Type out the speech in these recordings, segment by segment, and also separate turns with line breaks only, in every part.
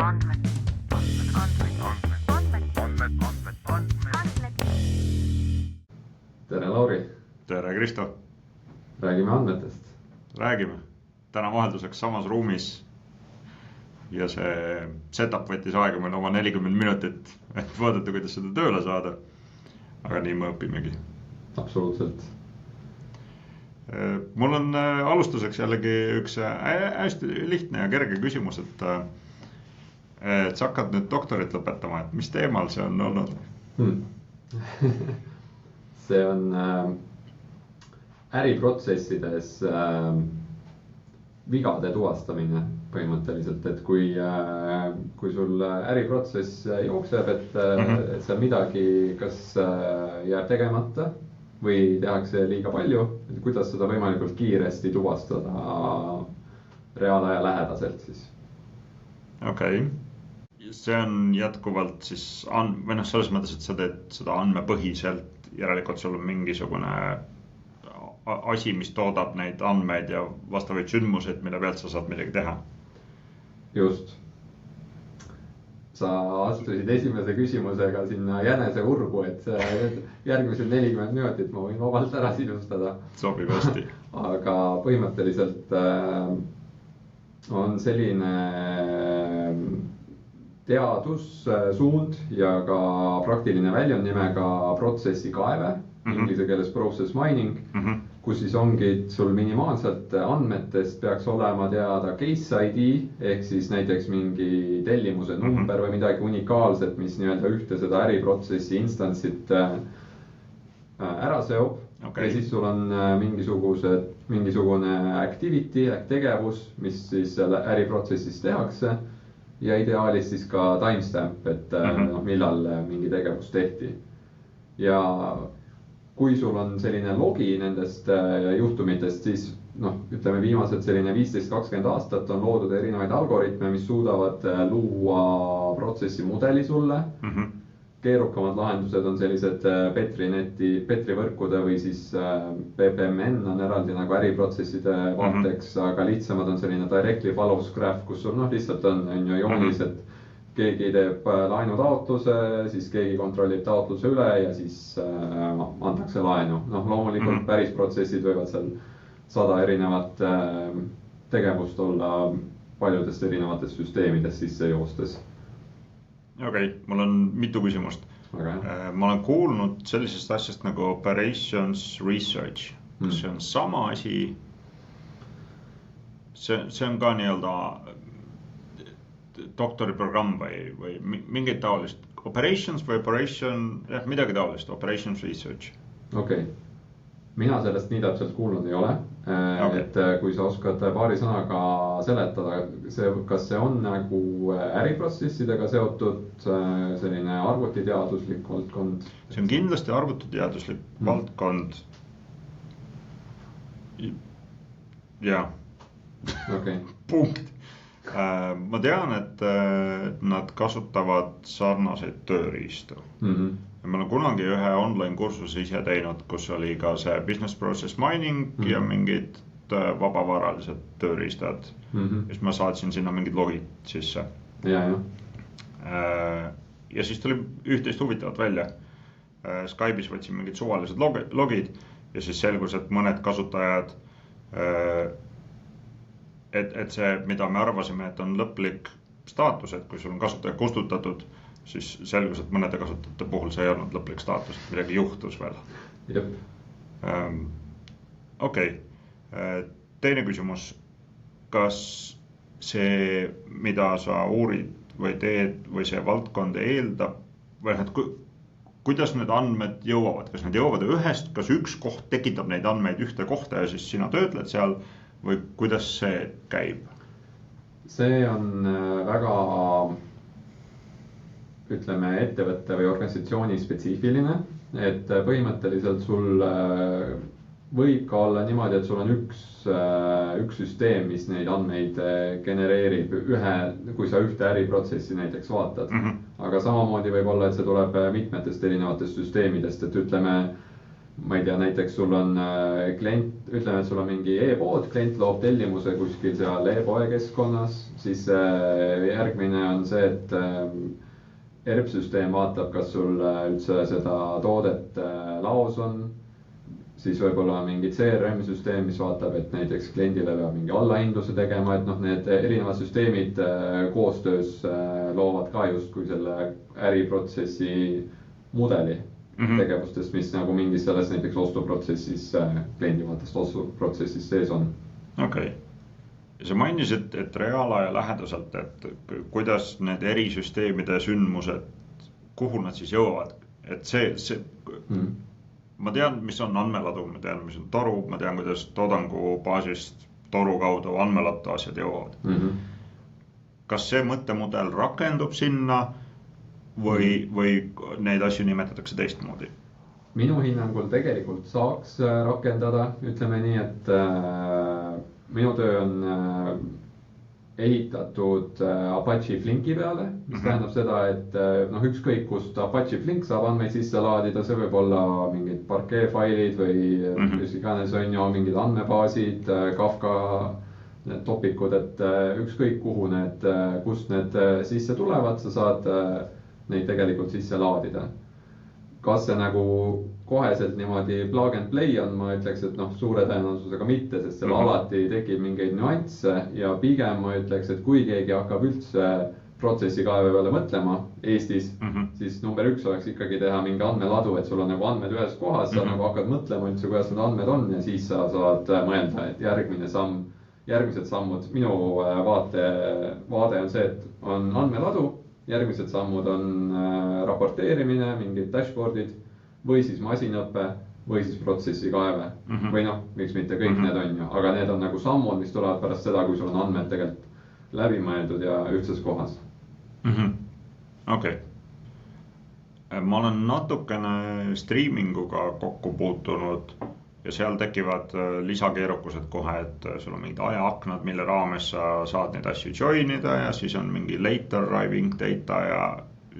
Tere Lauri,
Tere Kristo,
räägime andmetest.
räägime. Täna vahelduseks samas ruumis ja see setup võttis aega meil oma 40 minutit, et vaadata, kuidas seda tööle saada. Aga nii me õpimegi.
Absoluutselt.
Mul on alustuseks jällegi üks hästi lihtne ja kerge küsimus, et sa hakkad nüüd doktorit lõpetama, et mis teemal see on olnud?
See on äriprotsessides vigade tuvastamine põhimõtteliselt, et kui sul äriprotsess jookseb, et seal midagi kas jääb tegemata või tehakse liiga palju, et kuidas seda võimalikult kiiresti tuvastada reaalaja lähedaselt siis.
Okei. See on jätkuvalt siis, või noh, selles mõttes, et sa teed seda andmepõhiselt, järelikult sul on mingisugune asi, mis toodab neid andmeid ja vastavaid sündmuseid, mille pealt sa saad midagi teha.
Just. Sa astusid esimese küsimusega sinna jänese urgu, et järgmised 40 minutit ma võin vabalt ära sisustada.
Sobib hästi.
Aga põhimõtteliselt on selline teadussuund ja ka praktiline väljund nimega protsessi kaeve, inglise keeles process mining, kus siis ongi sul minimaalselt andmetest peaks olema teada case ID ehk siis näiteks mingi tellimuse number või midagi unikaalset, mis nii-öelda ühte seda äriprotsessi instantsit ära seob.
Okay.
Ja siis sul on mingisugune activity ehk tegevus, mis siis äriprotsessis tehakse ja ideaalis siis ka timestamp, et millal mingi tegevus tehti. Ja kui sul on selline logi nendest juhtumitest, siis ütleme viimased selline 15-20 aastat on loodud erinevaid algoritme, mis suudavad luua protsessi mudeli sulle. Keerukamad lahendused on sellised Petri võrkude või siis BPMN on eraldi nagu äriprotsesside vaateks, aga lihtsamad on selline directly follows graph, kus sul lihtsalt on joonis, et keegi teeb laenutaotluse, siis keegi kontrollib taotluse üle ja siis antakse laenu. Loomulikult päris protsessid võivad seal 100 erinevat tegevust olla paljudest erinevatest süsteemidest sisse joostes.
Okei, mul on mitu küsimust. Ma olen kuulnud sellisest asjast nagu operations research. Kas see on sama asi? See on ka nii-öelda doktoriprogramm või mingit taolist operations või midagi taolist, operations research. Okei.
Mina sellest nii täpselt kuulnud ei ole, et kui sa oskad paari sõnaga seletada, kas see on nagu äriprotsessidega seotud selline arvutiteaduslik valdkond?
See on kindlasti arvutiteaduslik valdkond. Jaa.
Okay.
Punkt. Ma tean, et nad kasutavad sarnaseid tööriistu. Ma olen kunagi ühe online kursuse ise teinud, kus oli ka see business process mining ja mingid vabavaralised tööriistad. Siis ma saatsin sinna mingid logid sisse.
Ja
siis tuli üht-teist huvitavat välja. Skype'is võtsin mingid suvalised logid ja siis selgus, et mõned kasutajad, et see, mida me arvasime, et on lõplik staatus, et kui sul on kasutaja kustutatud, siis selgus, et mõnede kasutajate puhul see ei olnud lõplik staatus, et midagi juhtus veel.
Jep.
Okei. Teine küsimus. Kas see, mida sa uurid või teed või see valdkond eeldab, või kuidas need andmed jõuavad? Kas need jõuavad ühest, kas üks koht tekitab neid andmeid ühte kohta ja siis sina töötled seal või kuidas see käib?
See on väga ütleme ettevõtte või organisatsiooni spetsiifiline, et põhimõtteliselt sul võib ka olla niimoodi, et sul on üks süsteem, mis neid andmeid genereerib kui sa ühte äriprotsessi näiteks vaatad. Aga samamoodi võib olla, et see tuleb mitmetest erinevatest süsteemidest, et ütleme ma ei tea, näiteks sul on klient, ütleme, et sul on mingi e-pood, klient loob tellimuse kuskil seal e-poe keskkonnas, siis järgmine on see, et ERP-süsteem vaatab, kas sul üldse seda toodet laos on, siis võib-olla mingi CRM-süsteem, mis vaatab, et näiteks kliendile peab mingi allahindluse tegema, et noh, need erinevad süsteemid koostöös loovad ka justkui selle äriprotsessi mudeli tegevustest, mis nagu mingis selles näiteks ostuprotsessis, kliendi vaatest ostuprotsessis sees on.
Okei. Ja sa mainisid, et reaalaja lähedaselt, et kuidas need erisüsteemide sündmused, kuhu nad siis jõuavad, et see ma tean, mis on andmeladu, ma tean, mis on toru, ma tean, kuidas toodangu baasist toru kaudu andmelattu asjad jõuavad. Kas see mõttemudel rakendub sinna või neid asju nimetatakse teistmoodi?
Minu hinnangul tegelikult saaks rakendada, ütleme nii, et minu töö on ehitatud Apache Flinki peale, mis tähendab seda, et noh, ükskõik kust Apache Flink saab andmeid sisse laadida, see võib olla mingid Parquet failid või mis iganes on ju mingid andmebaasid, Kafka need topikud, et ükskõik kuhu need, kust need sisse tulevad, sa saad neid tegelikult sisse laadida. Kas see nagu koheselt niimoodi plug and play on, ma ütleks, et noh, suure tõenäosusega mitte, sest seal alati tekib mingeid nüansse ja pigem ma ütleks, et kui keegi hakkab üldse protsessi kaeve peale mõtlema Eestis, siis number 1 oleks ikkagi teha mingi andmeladu, et sul on nagu andmed ühes kohas, sa nagu hakkad mõtlema üldse, kuidas need andmed on ja siis sa saad mõelda, et järgmised sammud, minu vaade on see, et on andmeladu, järgmised sammud on raporteerimine, mingid dashboardid või siis masinõppe või siis protsessi kaeve või noh, miks mitte kõik need on ju, aga need on nagu sammud, mis tulevad pärast seda, kui sul on andmed tegelikult läbi mõeldud ja ühtses kohas.
Okei. Ma olen natukene streaminguga kokku puutunud ja seal tekivad lisakeerukused kohe, et sul on mingid ajaaknad, mille raames sa saad neid asju joinida ja siis on mingi late arriving data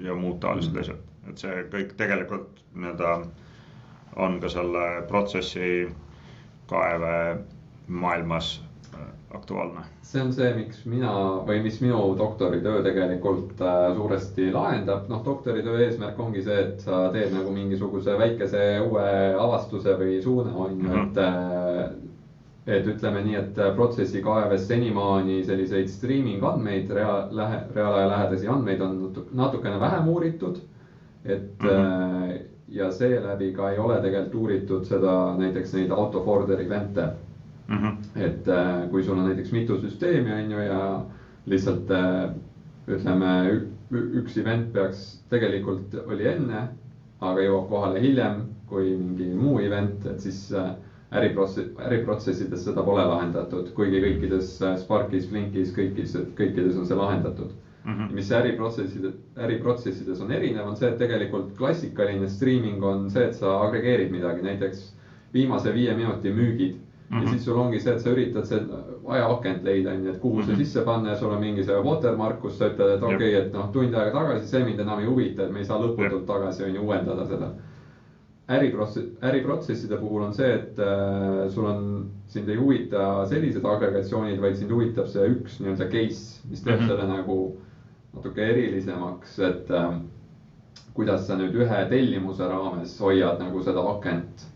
ja muud taolised asjad. Et see kõik tegelikult on ka selle protsessi kaeve maailmas aktuaalne.
See on see, mis minu doktoritöö tegelikult suuresti lahendab. Noh, doktoritöö eesmärk ongi see, et sa teed nagu mingisuguse väikese uue avastuse või suuna on ju, et ütleme nii, et protsessi kaeves senimaani selliseid streaming andmeid, reaalaja lähedasi andmeid on natukene vähem uuritud. Et ja seeläbi ka ei ole tegelikult uuritud seda näiteks neid autoforder event'e. Et kui sul on näiteks mitu süsteemi on ju ja lihtsalt ütleme üks event peaks tegelikult oli enne, aga jõuab kohale hiljem kui mingi muu event, et siis äriprotsessides seda pole lahendatud, kuigi kõikides Sparkis, Flinkis, kõikides on see lahendatud. Mis äriprotsessides on erinev, on see, et tegelikult klassikaline streaming on see, et sa agregeerid midagi, näiteks viimase 5 minuti müügid. Ja siis sul ongi see, et sa üritad see ajavakent leida, et kuhu see sisse panna ja sul on mingi see watermark, kus sa ütled, et okei, et noh, tund aega tagasi see mind enam ei huvita, et me ei saa lõputult tagasi on ju uuendada seda. Äriprotsesside puhul on see, et sind ei huvita sellised agregatsioonid, vaid sind huvitab see üks nii-öelda case, mis teeb selle nagu natuke erilisemaks, et kuidas sa nüüd ühe tellimuse raames hoiad nagu seda akent.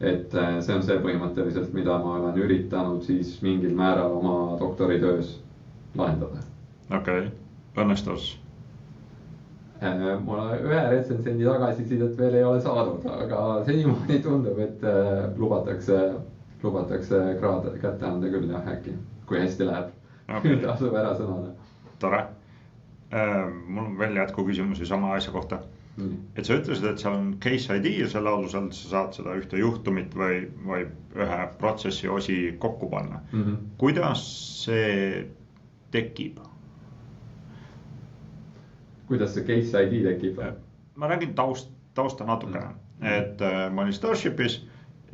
Et see on see põhimõtteliselt, mida ma olen üritanud siis mingil määral oma doktoritöös lahendada.
Okei, õnnestus.
Mul ühe retsensendi tagasisidet veel ei ole saadud, aga senimaani tundub, et lubatakse kraad kätte anda küll jah äkki, kui hästi läheb. Nüüd asub ära sõnada.
Tore. Mul on veel jätku küsimusi sama asja kohta. Et sa ütlesid, et seal on case ID ja selle alusel sa saad seda ühte juhtumit või ühe protsessi osi kokku panna. Kuidas see tekib?
Kuidas see case ID tekib?
Ma räägin tausta natukene. Et ma olin Starshipis,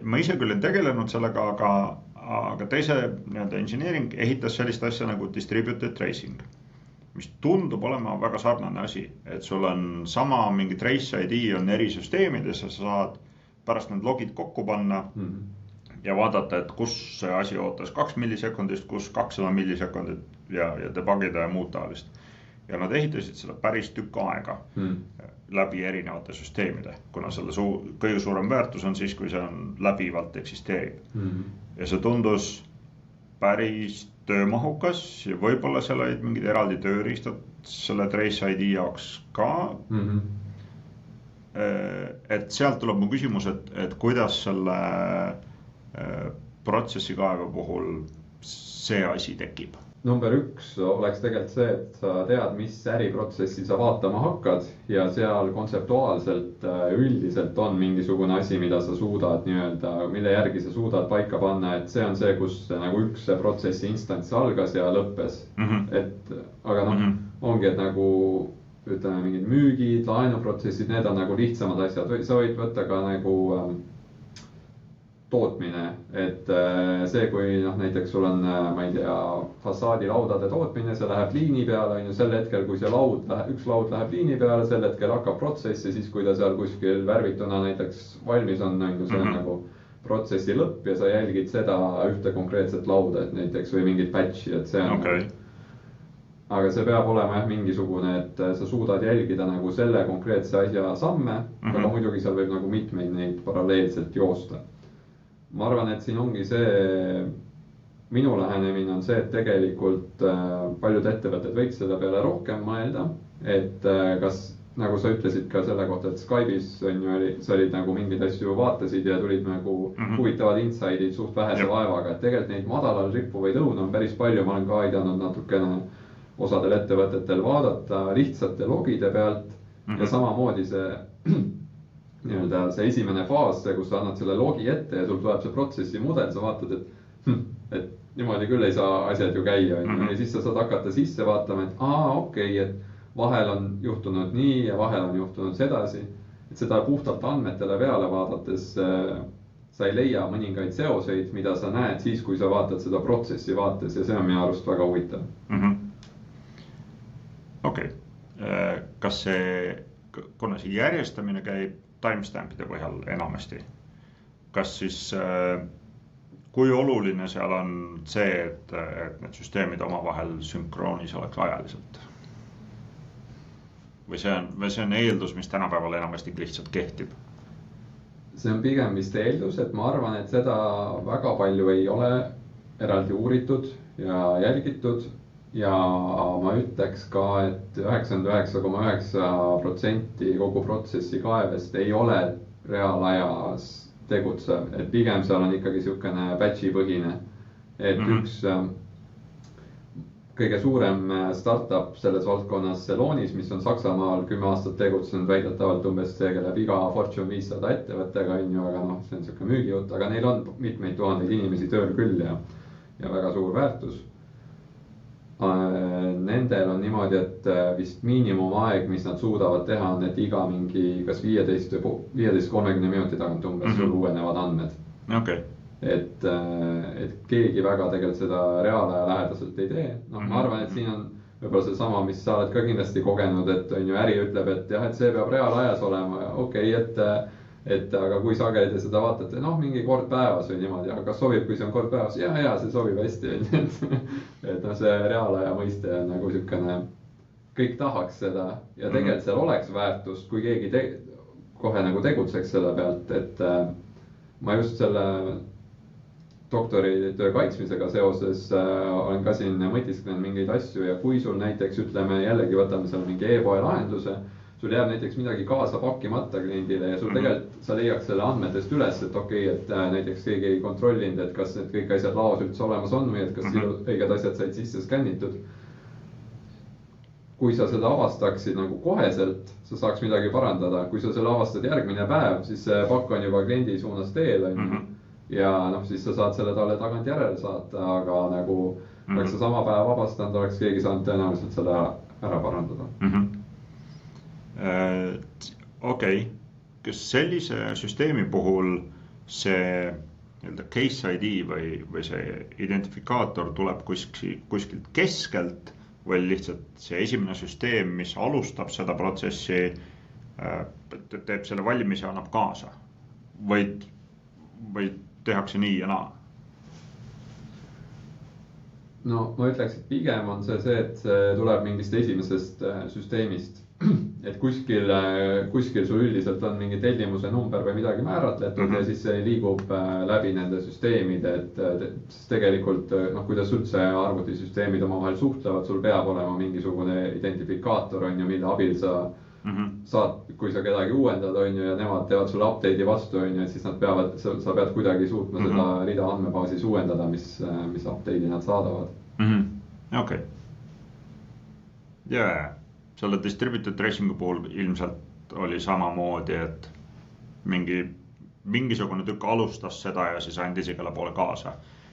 ma ise küll ei tegelenud sellega, aga teise engineering ehitas sellist asja nagu distributed tracing, mis tundub olema väga sarnane asi, et sul on sama mingi trace ID on eri süsteemides ja sa saad pärast need logid kokku panna ja vaadata, et kus see asi ootas 2 millisekundist, kus 200 millisekundit ja debugida ja muud taolist. Ja nad ehitasid seda päris tükk aega läbi erinevate süsteemide, kuna selle kõige suurem väärtus on siis, kui see on läbivalt eksisteerib. Ja see tundus päris töömahukas ja võib-olla seal olid mingid eraldi tööriistad selle Trace ID jaoks ka. Et sealt tuleb mu küsimus, et kuidas selle protsessikaeve puhul see asi tekib.
Number 1 oleks tegelikult see, et sa tead, mis äriprotsessi sa vaatama hakkad ja seal kontseptuaalselt üldiselt on mingisugune asi, mida sa suudad mille järgi sa suudad paika panna, et see on see, kus nagu üks protsessi instants algas ja lõppes. Et, aga ongi, et nagu ütleme mingid müügid, laenuprotsessid, need on nagu lihtsamad asjad, sa võid võtta ka nagu tootmine, et see, kui näiteks sul on, ma ei tea, fassaadilaudade tootmine, see läheb liini peale, sel hetkel, kui see üks laud läheb liini peale, sel hetkel hakkab protsess ja siis, kui ta seal kuskil värvituna näiteks valmis on, see on nagu protsessi lõpp ja sa jälgid seda ühte konkreetset lauda, et näiteks või mingit batch'i, et see on aga see peab olema mingisugune, et sa suudad jälgida nagu selle konkreetse asja samme, aga muidugi seal võib nagu mitmeid neid paralleelselt joosta. Ma arvan, et siin ongi see, minu lähenemine on see, et tegelikult paljud ettevõtted võiks selle peale rohkem mõelda, et kas, nagu sa ütlesid ka selle kohta, et Skype'is sa olid nagu mingeid asju vaatasid ja tulid nagu huvitavad inside'id suht vähese vaevaga, et tegelikult neid madalal rippuvaid õune on päris palju, ma olen ka aidanud natukene osadel ettevõtetel vaadata lihtsate logide pealt ja samamoodi see esimene faas, kus sa annad selle logi ette ja sul tuleb see protsessi mudel, sa vaatad, et niimoodi küll ei saa asjad ju käia. Ja siis sa saad hakata sisse vaatama, et et vahel on juhtunud nii ja vahel on juhtunud sedasi. Et seda puhtalt andmetele peale vaadates sa ei leia mõningaid seoseid, mida sa näed siis, kui sa vaatad seda protsessi vaates ja see on minu arust väga huvitav.
Okei. Kas see, kuna see järjestamine käib timestampide põhjal enamasti, kas siis, kui oluline seal on see, et need süsteemid omavahel sünkroonis oleks ajaliselt? Või see on eeldus, mis tänapäeval enamasti lihtsalt kehtib?
See on pigem vist eeldus, et ma arvan, et seda väga palju ei ole eraldi uuritud ja jälgitud. Ja ma ütleks ka, et 99,9% kogu protsessi kaevest ei ole reaalajas tegutsev, et pigem seal on ikkagi siukene batch'i põhine. Et üks kõige suurem startup selles valdkonnas Celonis, mis on Saksamaal 10 aastat tegutsenud, väidetavalt umbes tegeleb iga Fortune 500 ettevõttega, aga see on siuke müügijutt, aga neil on mitmeid tuhandeid inimesi tööl küll ja väga suur väärtus. Nendel on niimoodi, et vist miinimumaeg, mis nad suudavad teha, on, et iga mingi kas 15-30 minuti tagant umbes sul uuenevad andmed. Et keegi väga tegelikult seda reaalaja lähedaselt ei tee. Ma arvan, et siin on võib-olla see sama, mis sa oled ka kindlasti kogenud, et äri ütleb, et jah, et see peab reaalajas olema. Et aga kui sageli te seda vaatate, mingi kord päevas või niimoodi, aga kas sobib, kui see on kord päevas? Ja, see sobib hästi. Et see reaalaja mõiste on nagu siukene, kõik tahaks seda ja tegelikult seal oleks väärtust, kui keegi kohe nagu tegutseks selle pealt, et ma just selle doktoritöö kaitsmisega seoses olen ka siin mõtisklenud mingeid asju ja kui sul näiteks ütleme jällegi võtame seal mingi e-poe lahenduse, sul jääb näiteks midagi kaasa pakkimata kliendile ja sul tegelikult sa leiaks selle andmetest üles, et et näiteks keegi ei kontrollinud, et kas need kõik asjad laos üldse olemas on või et kas õiged asjad said sisse skännitud. Kui sa seda avastaksid nagu koheselt, sa saaks midagi parandada. Kui sa selle avastad järgmine päev, siis see pakk on juba kliendi suunas teel. Ja siis sa saad selle talle tagant järele saata, aga nagu oleks sa sama päev vabastanud, oleks keegi saanud tõenäoliselt selle ära parandada.
Okei. Kas sellise süsteemi puhul see case ID või see identifikaator tuleb kuskilt keskelt või lihtsalt see esimene süsteem, mis alustab seda protsessi, teeb selle valmis ja annab kaasa? või tehakse nii ja naa?
No ma ütleks, et pigem on see, et see tuleb mingist esimesest süsteemist. Et kuskil sul üldiselt on mingi tellimuse number või midagi määratletud ja siis see liigub läbi nende süsteemide, et tegelikult kuidas üldse arvutisüsteemid omavahel suhtlevad, sul peab olema mingisugune identifikaator, on ju, mille abil sa saad, kui sa kedagi uuendad, on ju, ja nemad teevad sulle update'i vastu, on ju, et siis nad peavad, sa pead kuidagi suutma seda rida andmebaasis uuendada, mis update'i nad saadavad.
Okei. Jaa. Selle distributed tracing'u puhul ilmselt oli samamoodi, et mingisugune tükk alustas seda ja siis andis igale poole kaasa.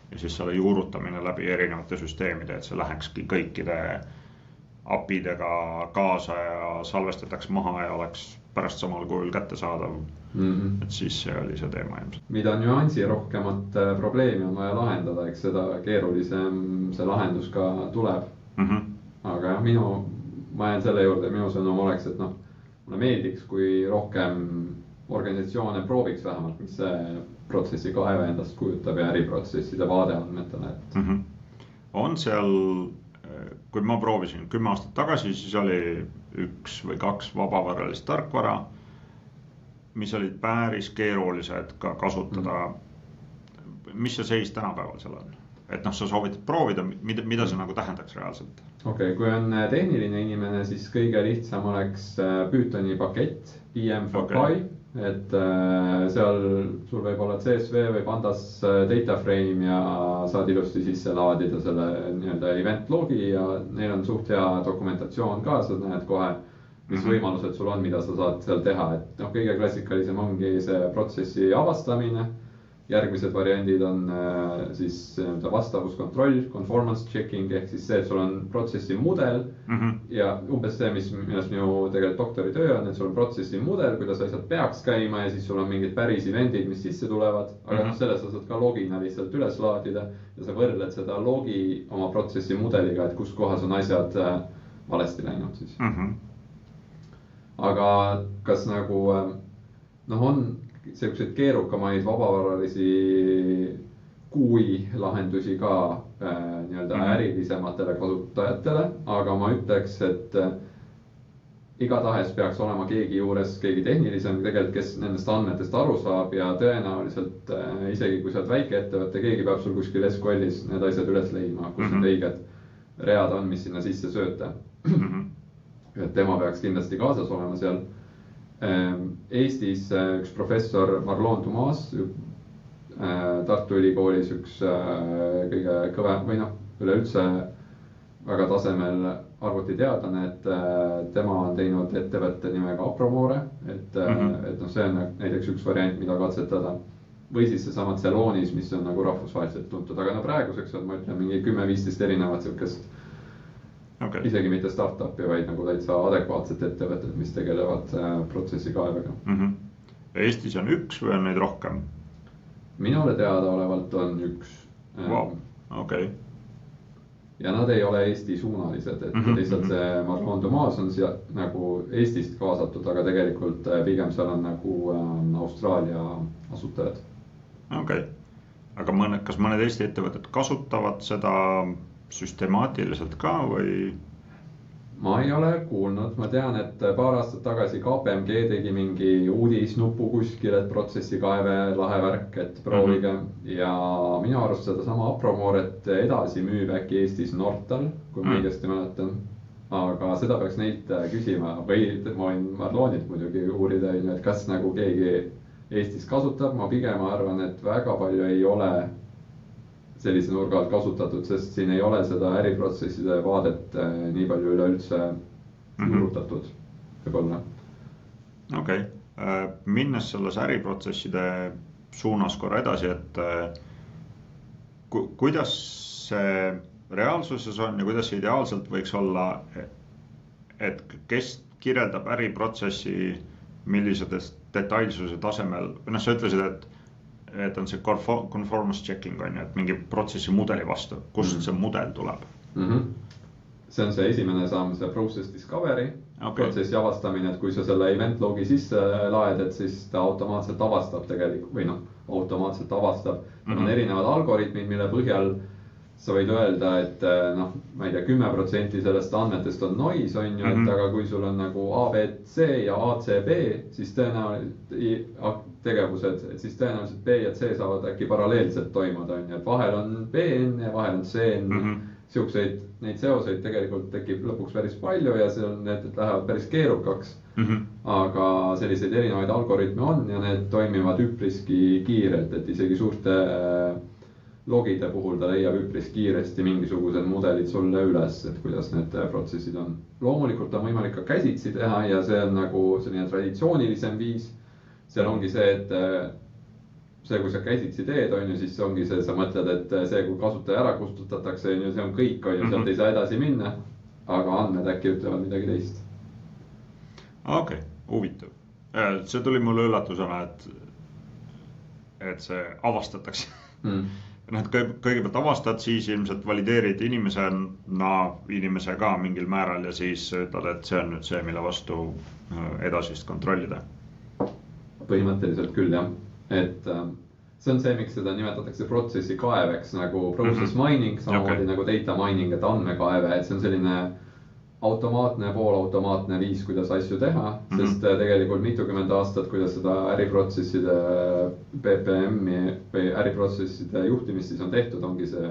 Ja siis selle juurutamine läbi erinevate süsteemide, et see lähekski kõikide API-dega kaasa ja salvestataks maha ja oleks pärast samal kujul kättesaadav. Et siis see oli see teema ilmselt.
Mida nüansi rohkemat probleemi on vaja lahendada, eks seda keerulisem see lahendus ka tuleb. Aga jah, ma jään selle juurde, minu sõnum oleks, et mulle meeldiks, kui rohkem organisatsioone prooviks vähemalt, mis see protsessi kaeve endast kujutab ja äriprotsesside vaadeandmetele.
On seal, kui ma proovisin 10 aastat tagasi, siis oli 1 või 2 vabavaralist tarkvara, mis olid päris keerulised ka kasutada. Mis see seis tänapäeval seal on? Et sa soovitad proovida, mida see nagu tähendaks reaalselt?
Okei, kui on tehniline inimene, siis kõige lihtsam oleks Pythoni pakett, PM4Py, et seal sul võib olla CSV või Pandas data frame ja saad ilusti sisse laadida selle nii-öelda event logi ja neil on suht hea dokumentatsioon ka, sa näed kohe, mis võimalused sul on, mida sa saad seal teha, et kõige klassikalisem ongi see protsessi avastamine. Järgmised variandid on siis vastavuskontroll, conformance checking, ehk siis see, et sul on protsessi mudel ja umbes see, millest minu tegelikult doktoritöö on, et sul on protsessi mudel, kuidas asjad peaks käima ja siis sul on mingid päris eventid, mis sisse tulevad, aga selles sa saad ka logina lihtsalt üles laadida ja sa võrdled seda logi oma protsessi mudeliga, et kus kohas on asjad valesti läinud siis. Aga kas nagu on selliseid keerukamaid vabavaralisi GUI lahendusi ka nii-öelda ärilisematele kasutajatele, aga ma ütleks, et igatahes peaks olema keegi juures, keegi tehnilisem tegelikult, kes nendest andmetest aru saab ja tõenäoliselt isegi kui sa oled väike ettevõte, keegi peab sul kuskil SQL-is need asjad üles leidma, kus need õiged read on, mis sinna sisse sööta. Et tema peaks kindlasti kaasas olema seal. Eestis üks professor Marlon Dumas, Tartu Ülikoolis üks kõige kõvem või üleüldse väga tasemel arvutiteadlane, et tema on teinud ettevõtte nimega Apromore, et see on näiteks üks variant, mida katsetada. Või siis seesama Celonis, mis on nagu rahvusvaheliselt tuntud, aga praeguseks on, ma ütlen, mingi 10-15 erinevat sellist isegi mitte startupi, vaid nagu täitsa adekvaatset ettevõtted, mis tegelevad protsessi kaevega.
Eestis on üks või on neid rohkem?
Minule teadaolevalt on üks.
Okei.
Ja nad ei ole Eesti suunalised, et lihtsalt see Marlon Dumas on nagu Eestist kaasatud, aga tegelikult pigem seal on nagu Austraalia asutajad.
Okei. Aga kas mõned Eesti ettevõtted kasutavad seda süstemaatiliselt ka või?
Ma ei ole kuulnud, ma tean, et paar aastat tagasi KPMG tegi mingi uudisnupu kuskil, et protsessi kaeve lahe värk, et proovige ja minu arust seda sama Apromooret edasi müüb äkki Eestis Nortal, kui ma õigesti mäletan, aga seda peaks neilt küsima või ma võin Marlonilt muidugi uurida, et kas nagu keegi Eestis kasutab, ma pigem arvan, et väga palju ei ole sellise nurga alt kasutatud, sest siin ei ole seda äriprotsesside vaadet nii palju üleüldse juurutatud võib-olla.
Okei. Minnes selles äriprotsesside suunas korra edasi, et kuidas see reaalsuses on ja kuidas see ideaalselt võiks olla, et kes kirjeldab äriprotsessi millised detailsuse tasemel, sa ütlesid, et on see conformance checking on ju, et mingi protsessi mudeli vastu, kust see mudel tuleb?
see on see esimene samm, see process discovery, protsessi avastamine, et kui sa selle event logi sisse laed, et siis ta automaatselt avastab tegelikult või noh, automaatselt avastab. On erinevad algoritmid, mille põhjal sa võid öelda, et noh, ma ei tea, 10% sellest andmetest on noise, on ju, et aga kui sul on nagu ABC ja ACB, siis tõenäoliselt tegevused, et siis tõenäoliselt B ja C saavad äkki paralleelselt toimuda, on ju, et vahel on BN ja vahel on CN. Siukseid, neid seoseid tegelikult tekib lõpuks päris palju ja need lähevad päris keerukaks. Aga selliseid erinevaid algoritme on ja need toimivad üpriski kiirelt, et isegi suurte logide puhul ta leiab üpris kiiresti mingisugused mudelid sulle üles, et kuidas need protsessid on. Loomulikult on võimalik ka käsitsi teha ja see on nagu selline traditsioonilisem viis. Seal ongi see, et see, kui sa käsitsi teed, on ju, siis ongi see, sa mõtled, et see, kui kasutaja ära kustutatakse, on ju, see on kõik, on ju, sealt ei saa edasi minna, aga andmed äkki ütlevad midagi teist.
Okei, huvitav. See tuli mulle üllatusena, et see avastatakse. Kõigepealt avastad, siis ilmselt valideerid inimesega mingil määral ja siis ütled, et see on nüüd see, mille vastu edasist kontrollida.
Põhimõtteliselt küll, jah. Et see on see, miks seda nimetatakse protsessi kaeveks nagu process mining, samamoodi nagu data mining, et andmekaeve, et see on selline automaatne, poolautomaatne viis, kuidas asju teha, sest tegelikult mitukümmend aastat, kuidas seda äriprotsesside BPM-i või äriprotsesside juhtimist siis on tehtud, ongi see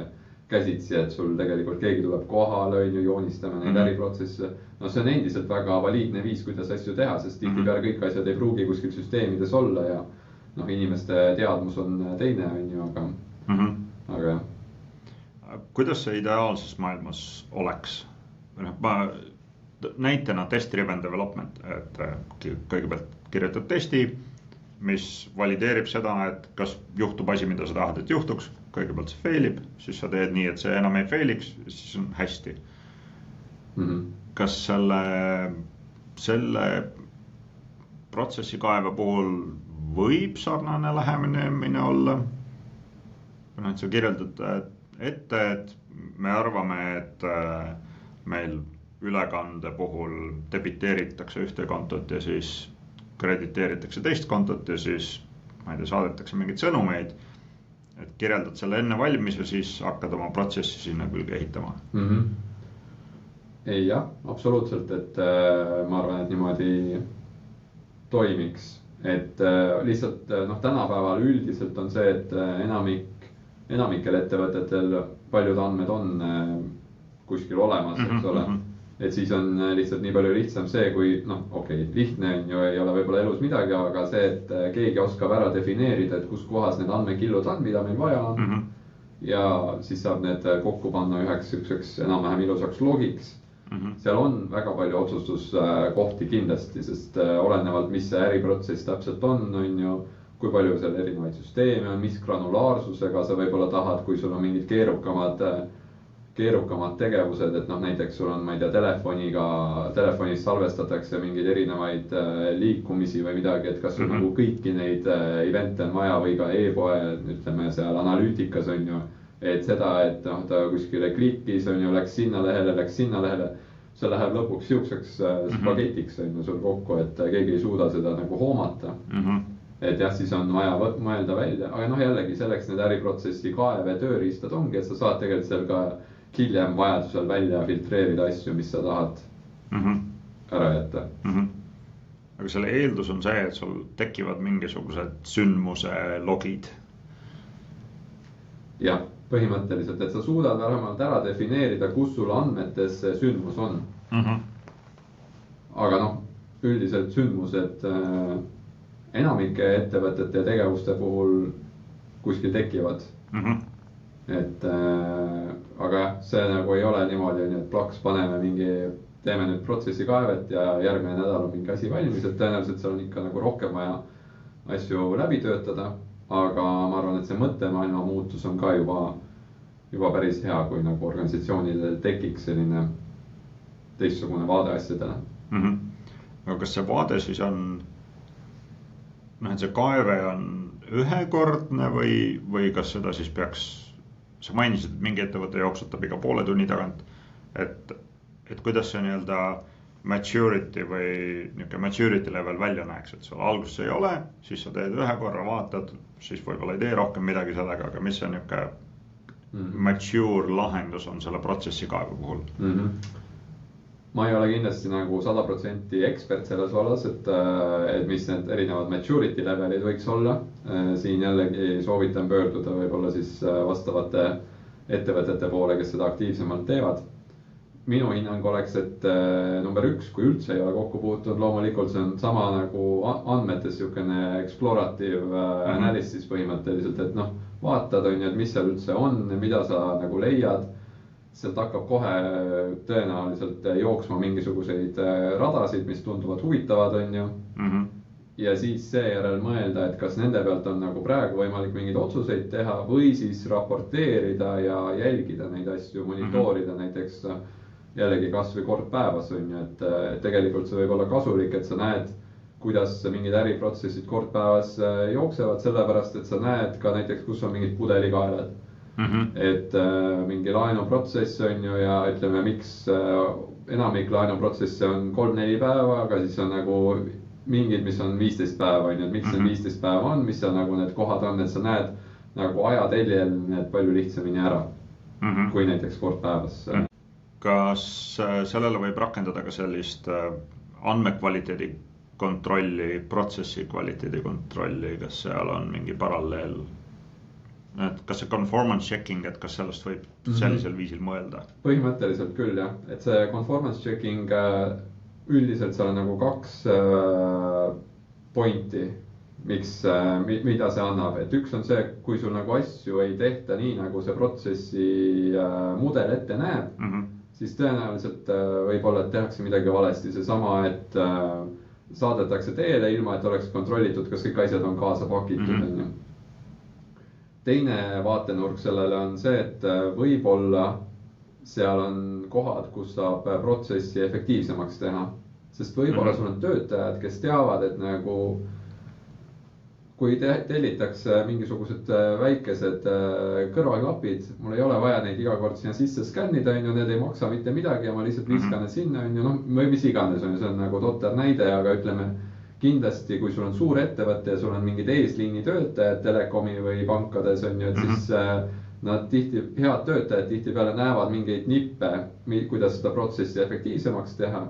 käsitsi, et sul tegelikult keegi tuleb kohale, on ju, joonistame neid äriprotsesse. No see on endiselt väga valiidne viis, kuidas asju teha, sest tihtipeale kõik asjad ei pruugi kuskil süsteemides olla ja noh, inimeste teadmus on teine, on ju, aga jah.
Kuidas see ideaalses maailmas oleks? Näitena test-driven development, et kõigepealt kirjutad testi, mis valideerib seda, et kas juhtub asi, mida sa tahad, et juhtuks. Kõigepealt see failib, siis sa teed nii, et see enam ei failiks, siis on hästi. Kas selle protsessi kaeve puhul võib sarnane lähenemine olla? Et sa kirjeldad ette, et me arvame, et meil ülekande puhul debiteeritakse ühte kontot ja siis krediteeritakse teist kontot ja siis, ma ei tea, saadetakse mingeid sõnumeid, et kirjeldad selle enne valmis ja siis hakkad oma protsessi sinna külge ehitama.
Ei jah, absoluutselt, et ma arvan, et niimoodi toimiks, et lihtsalt tänapäeval üldiselt on see, et enamikel ettevõtetel paljud andmed on kuskil olemas, eks ole. Et siis on lihtsalt nii palju lihtsam see, kui lihtne on ju, ei ole võib-olla elus midagi, aga see, et keegi oskab ära defineerida, et kus kohas need andmekillud on, mida meil vaja on. Ja siis saab need kokku panna üheks enam-vähem ilusaks logiks. Seal on väga palju otsustuskohti kindlasti, sest olenevalt, mis see äriprotsess täpselt on ju, kui palju seal erinevaid süsteeme on, mis granulaarsusega sa võib-olla tahad, kui sul on mingid keerukamad tegevused, et näiteks sul on, ma ei tea, telefonis salvestatakse mingeid erinevaid liikumisi või midagi, et kas sul nagu kõiki neid evente on vaja või ka e-poe, ütleme seal analüütikas on ju, et seda, et ta kuskile klikkis on ju, läks sinna lehele, see läheb lõpuks siukseks spagetiks on ju sul kokku, et keegi ei suuda seda nagu hoomata. Et jah, siis on vaja mõelda välja, aga jällegi selleks need äriprotsessi kaeve tööriistad ongi, et sa saad tegelikult seal ka hiljem vajadusel välja filtreerida asju, mis sa tahad ära jätta.
Aga selle eeldus on see, et sul tekivad mingisugused sündmuse logid.
Jah, põhimõtteliselt, et sa suudad vähemalt ära defineerida, kus sul andmetes see sündmus on. Aga üldiselt sündmused enamike ettevõtete ja tegevuste puhul kuskil tekivad. Et aga jah, see nagu ei ole niimoodi, et plaks teeme nüüd protsessi kaevet ja järgmine nädal on mingi asi valmis, et tõenäoliselt seal on ikka nagu rohkem vaja asju läbi töötada, aga ma arvan, et see mõttemaailma muutus on ka juba päris hea, kui nagu organisatsioonidel tekiks selline teistsugune vaade asjadele.
Aga kas see vaade siis on, et see kaeve on ühekordne või kas seda siis peaks, sa mainisid, et mingi ettevõte jooksutab iga poole tunni tagant, et et kuidas see nii-öelda maturity või niisugune maturity level välja näeks, et sul alguses ei ole, siis sa teed ühe korra, vaatad, siis võib-olla ei tee rohkem midagi sellega, aga mis see niisugune mature lahendus on selle protsessi kaevu puhul?
Ma ei ole kindlasti nagu 100% ekspert selles vallas, et mis need erinevad maturity levelid võiks olla. Siin jällegi soovitan pöörduda võib-olla siis vastavate ettevõtete poole, kes seda aktiivsemalt teevad. Minu hinnang oleks, et number 1, kui üldse ei ole kokku puutunud, loomulikult see on sama nagu andmetes niisugune explorative analysis põhimõtteliselt, et noh, vaatad, et mis seal üldse on, mida sa nagu leiad. Sealt hakkab kohe tõenäoliselt jooksma mingisuguseid radasid, mis tunduvad huvitavad, on ju. Ja siis seejärel mõelda, et kas nende pealt on nagu praegu võimalik mingeid otsuseid teha või siis raporteerida ja jälgida neid asju, monitoorida näiteks jällegi kas või kord päevas, on ju, et tegelikult see võib olla kasulik, et sa näed, kuidas mingid äriprotsessid kord päevas jooksevad, sellepärast, et sa näed ka näiteks, kus on mingid pudelikaelad. Et mingi laenuprotsess on ju ja ütleme, miks enamik laenuprotsesse on 3-4 päeva, aga siis on nagu mingid, mis on 15 päeva, on ju, et miks see 15 päeva on, mis seal nagu need kohad on, et sa näed nagu ajateljel need palju lihtsamini ära, kui näiteks kord päevas.
Kas sellele võib rakendada ka sellist andmekvaliteedi kontrolli, protsessi kvaliteedi kontrolli, kas seal on mingi paralleel? Et kas see conformance checking, et kas sellest võib sellisel viisil mõelda?
Põhimõtteliselt küll, jah. Et see conformance checking üldiselt seal on nagu 2 pointi, mida see annab. Et üks on see, kui sul nagu asju ei tehta nii, nagu see protsessi mudel ette näeb, siis tõenäoliselt võib-olla, et tehakse midagi valesti. Seesama, et saadetakse teele ilma, et oleks kontrollitud, kas kõik asjad on kaasa pakitud, on ju. Teine vaatenurk sellele on see, et võib-olla seal on kohad, kus saab protsessi efektiivsemaks teha. Sest võib-olla sul on töötajad, kes teavad, et nagu kui tellitakse mingisugused väikesed kõrvaklapid, mul ei ole vaja neid iga kord sinna sisse skännida, on ju, need ei maksa mitte midagi ja ma lihtsalt viskan need sinna, on ju, noh, või mis iganes, on ju, see on nagu totter näide, aga ütleme, kindlasti, kui sul on suur ettevõte ja sul on mingid eesliini töötajad telekomi või pankades, on ju, et siis nad head töötajad tihtipeale näevad mingeid nippe, kuidas seda protsessi efektiivsemaks teha.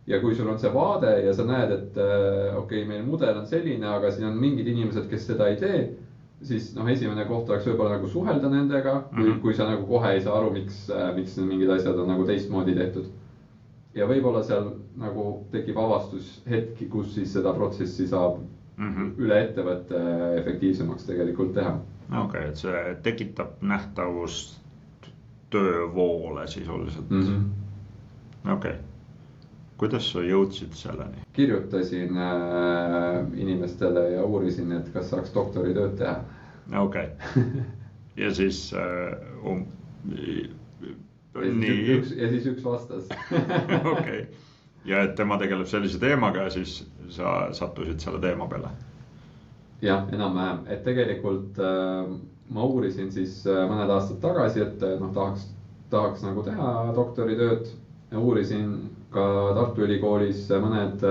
Ja kui sul on see vaade ja sa näed, et okei, meil mudel on selline, aga siin on mingid inimesed, kes seda ei tee, siis noh, esimene koht oleks võib-olla nagu suhelda nendega, kui sa nagu kohe ei saa aru, miks mingid asjad on nagu teistmoodi tehtud. Ja võib-olla seal nagu tekib avastushetki, kus siis seda protsessi saab üle ettevõtte efektiivsemaks tegelikult teha.
Okei, et see tekitab nähtavust töövoole sisuliselt. Okei. Kuidas sa jõudsid selleni?
Kirjutasin inimestele ja uurisin, et kas saaks doktoritööd teha.
Okei. Ja siis
ja siis üks vastas.
Okei. Ja et tema tegeleb sellise teemaga ja siis sa sattusid selle teema peale?
Jah, enam-vähem. Et tegelikult ma uurisin siis mõned aastad tagasi, et tahaks nagu teha doktoritööd ja uurisin ka Tartu Ülikoolis mõned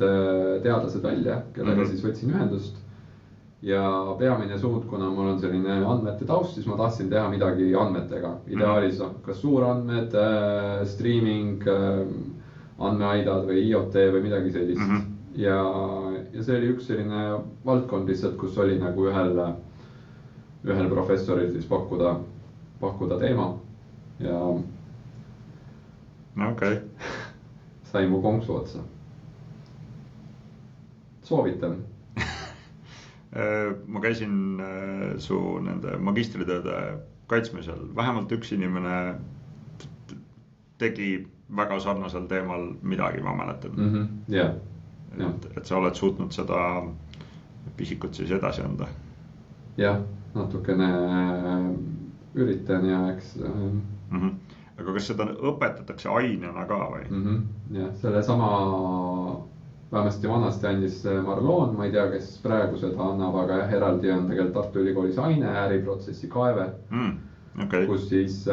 teadlased välja, kellega siis võtsin ühendust. Ja peamine suund, kuna mul on selline andmete taust, siis ma tahtsin teha midagi andmetega. Ideaalis kas suurandmed, streaming, andmeaidad või IoT või midagi sellist. Ja see oli üks selline valdkond lihtsalt, kus oli nagu ühel professoril siis pakkuda teema. Ja sai mu konksu otsa. Soovitan.
Ma käisin su nende magistritööde kaitsmisel. Vähemalt üks inimene tegi väga sarnasel teemal midagi, ma mäletan.
Jah.
Et sa oled suutnud seda pisikut siis edasi anda.
Jah, natukene üritan ja eks.
Aga kas seda õpetatakse ainena ka või?
Jah, selle sama vähemasti vanasti andis Marloon, ma ei tea, kes praegu seda annab, aga jah, eraldi on tegelikult Tartu Ülikoolis aine äriprotsessi kaeve, kus siis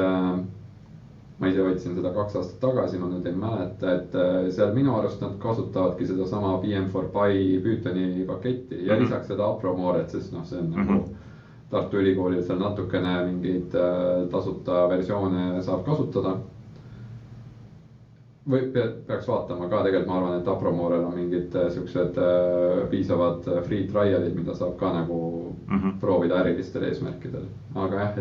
ma ise võtsin seda 2 aastat tagasi, ma nüüd ei mäleta, et seal minu arust nad kasutavadki seda sama PM4Pi Pythoni paketti ja lisaks seda Apromoret, sest noh, see on nagu Tartu Ülikoolil seal natukene mingeid tasuta versioone saab kasutada. Või peaks vaatama ka, tegelikult ma arvan, et Apromorel on mingid siuksed piisavad free trialid, mida saab ka nagu proovida ärilistel eesmärkidel. Aga jah,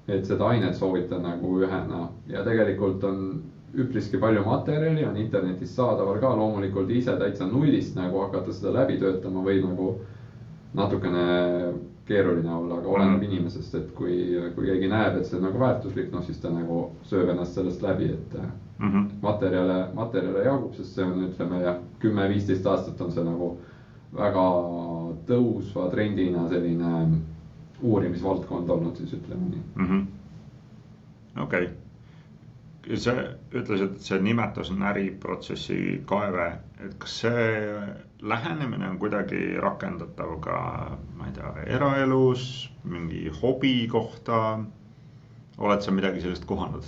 et seda ainet soovitan nagu ühena ja tegelikult on üpriski palju materjali, on internetis saadaval ka, loomulikult ise täitsa nullist nagu hakata seda läbi töötama või nagu natukene keeruline olla, aga oleneb inimesest, et kui keegi näeb, et see on nagu väärtuslik, no siis ta nagu sööb ennast sellest läbi, et materjale jagub, sest see on, ütleme jah, 10-15 aastat on see nagu väga tõusva trendina selline uurimisvaldkond olnud, siis ütleme nii.
Okei. Sa ütlesid, et see nimetus on äriprotsessi kaeve, et kas see lähenemine on kuidagi rakendatav ka, ma ei tea, eraelus, mingi hobi kohta, oled sa midagi sellist kohanud?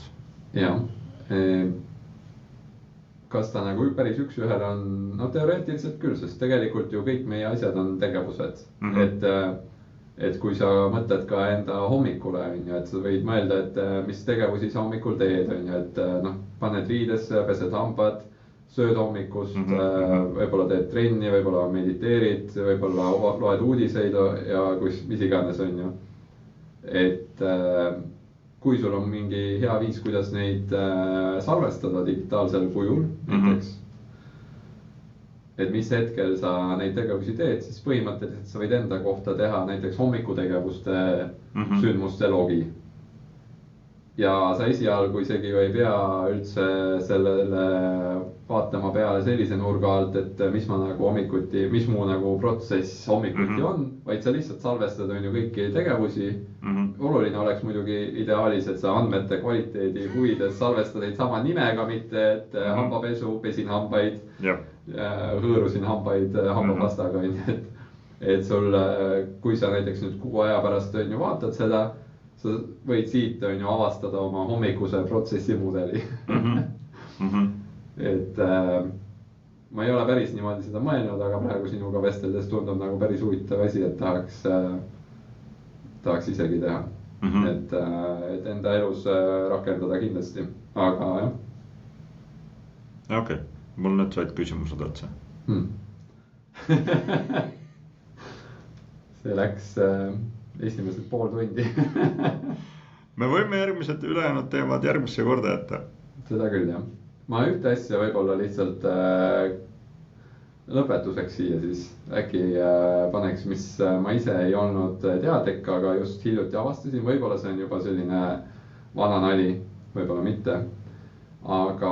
Jah, kas ta nagu päris üks-ühele on, no teoreetiliselt küll, sest tegelikult ju kõik meie asjad on tegevused, et kui sa mõtled ka enda hommikule, et sa võid mõelda, et mis tegevusi sa hommikul teed, et noh, paned riidesse, pesed hambad, sööd hommikust, võib-olla teed trenni, võib-olla mediteerid, võib-olla loed uudiseid ja mis iganes on ju. Et kui sul on mingi hea viis, kuidas neid salvestada digitaalsel kujul näiteks, et mis hetkel sa neid tegevusi teed, siis põhimõtteliselt sa võid enda kohta teha näiteks hommikutegevuste sündmuste logi. Ja sa esialgu isegi ei pea üldse sellele vaatama peale sellise nurga alt, et mis ma nagu hommikuti, mis mu nagu protsess hommikuti on, vaid sa lihtsalt salvestad on ju kõiki tegevusi. Oluline oleks muidugi ideaalis, et sa andmete kvaliteedi huvides salvestad neid sama nimega, mitte et hambapesu, pesin hambaid, hõõrusin hambaid hambapastaga, et sul, kui sa näiteks nüüd 6 aja pärast on ju vaatad seda, sa võid siit on ju avastada oma hommikuse protsessi mudeli. Et ma ei ole päris niimoodi seda mõelnud, aga praegu sinuga vesteldes tundub nagu päris huvitav asi, et tahaks isegi teha. Et enda elus rakendada kindlasti, aga jah.
Okei, mul nüüd said küsimused otsa.
See läks esimesed pool tundi.
Me võime järgmised ülejäänud teemad järgmisse korda jätta.
Seda küll jah. Ma ühte asja võib-olla lihtsalt lõpetuseks siia siis äkki paneks, mis ma ise ei olnud teadlik, aga just hiljuti avastasin. Võib-olla see on juba selline vana nali, võib-olla mitte. Aga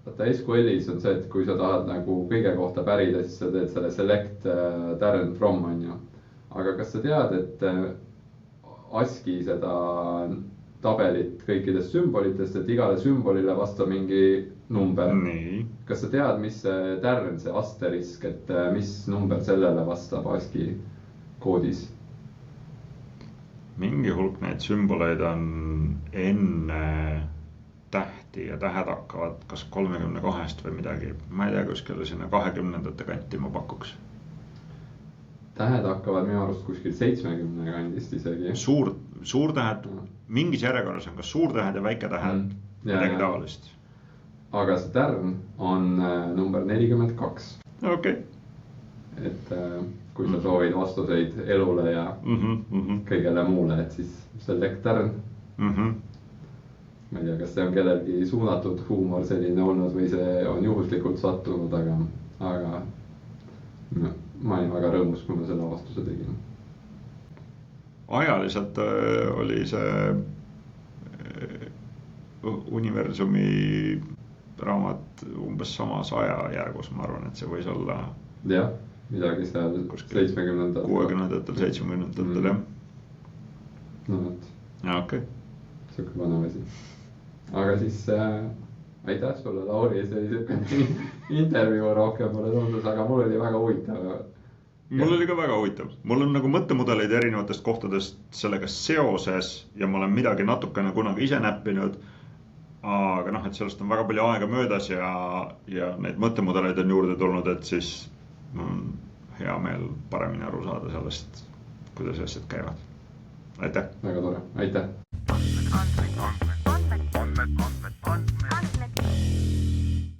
vaata SQL-is on see, et kui sa tahad nagu kõige kohta pärida, siis sa teed selle select Darren from on ju. Aga kas sa tead, et ASCII seda tabelit kõikidest sümbolitest, et igale sümbolile vastab mingi number.
Nii.
Kas sa tead, mis see Darren, see asterisk, et mis number sellele vastab ASCII koodis?
Mingi hulk neid sümboleid on enne tähti ja tähed hakkavad kas 32 või midagi. Ma ei tea, kuskile sinna 20. kanti ma pakuks.
Tähed hakkavad minu arust kuskil 70 kandist isegi.
Suurtähed, mingis järjekorras on kas suurtähed ja väiketähed midagi taolist.
Aga see Darren on number 42.
Okei.
Et kui sa soovid vastuseid elule ja kõigele muule, et siis select Darren. Ma ei tea, kas see on kellelgi suunatud huumor selline olnud või see on juhuslikult sattunud, aga ma olin väga rõõmus, kui ma selle avastuse tegin.
Ajaliselt oli see universumi raamat umbes samas ajajärgus, ma arvan, et see võis olla.
Jah, midagi seal 70-ndatel.
60-ndatel, 70-ndatel, jah.
No võt.
Ja, okei.
Siuke vana asi. Aga siis aitäh sulle, Lauri, see oli siuke intervjuu rohkem mulle tundus, aga mul oli väga huvitav.
Mul oli ka väga huvitav. Mul on nagu mõttemudeleid erinevatest kohtadest sellega seoses ja ma olen midagi natukene kunagi ise näppinud. aga noh, et sellest on väga palju aega möödas ja neid mõttemudeleid on juurde tulnud, et siis on hea meel paremini aru saada sellest, kuidas asjad käivad. Aitäh!
Väga tore, aitäh!